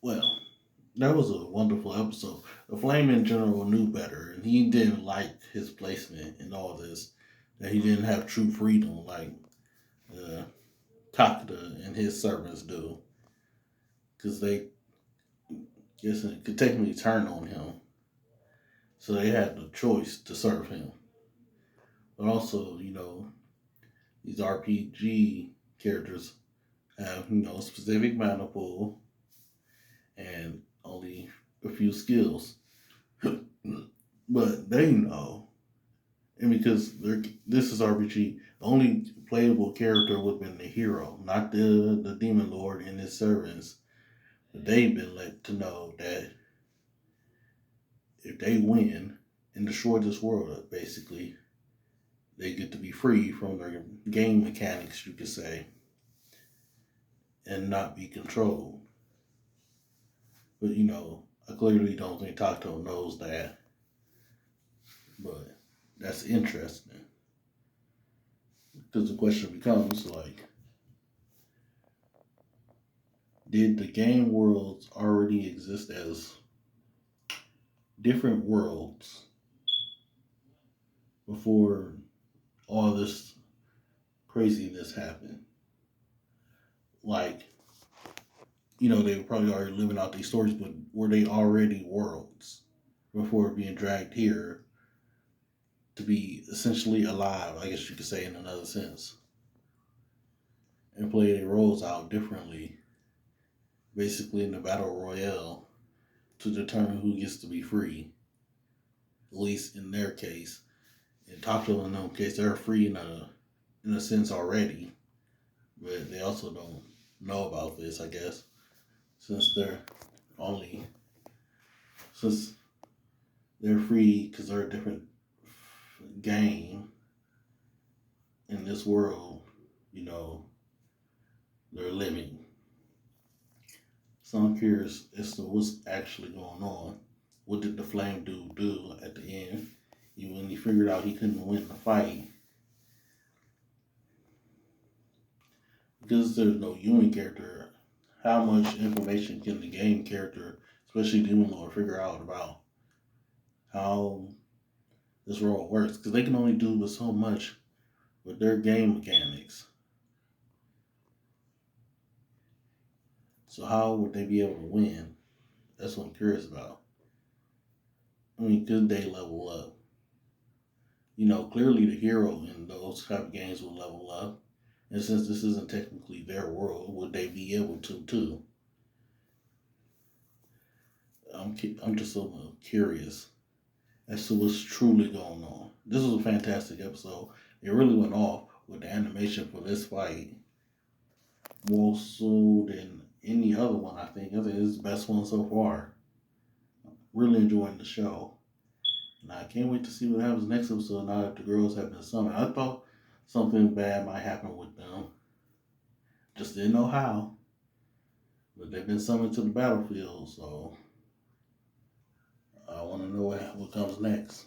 Well, that was a wonderful episode. The Flame in general knew better, and he didn't like his placement in all this. That he didn't have true freedom like uh, Takeda and his servants do, because they guess it could technically turn on him. So they had the choice to serve him. But also, these RPG characters have, specific mana pool and only a few skills. But they know. And because this is RPG, the only playable character would have been the hero, not the demon lord and his servants. But they've been let to know that if they win and destroy this world, basically, they get to be free from their game mechanics, you could say, and not be controlled. But I clearly don't think Tato knows that. But that's interesting. Because the question becomes like, did the game worlds already exist as different worlds before all this craziness happened? Like, they were probably already living out these stories, but were they already worlds before being dragged here to be essentially alive, I guess you could say in another sense, and play their roles out differently, basically in the battle royale to determine who gets to be free, at least in their case. In Taco and them case, they're free in a sense already, but they also don't know about this, I guess, since they're only since they're free because they're a different game in this world. You know, they're living. So I'm curious as to what's actually going on. What did the Flame Dude do at the end? When he figured out he couldn't win the fight, because there's no human character, how much information can the game character, especially Demon Lord, figure out about how this world works? Because they can only do but so much with their game mechanics. So how would they be able to win? That's what I'm curious about. I mean, could they level up? Clearly the hero in those type of games will level up. And since this isn't technically their world, would they be able to too? I'm just so curious as to what's truly going on. This was a fantastic episode. It really went off with the animation for this fight more so than any other one. I think it's the best one so far. Really enjoying the show. And I can't wait to see what happens next episode now that the girls have been summoned. I thought something bad might happen with them. Just didn't know how. But they've been summoned to the battlefield, so I want to know what comes next.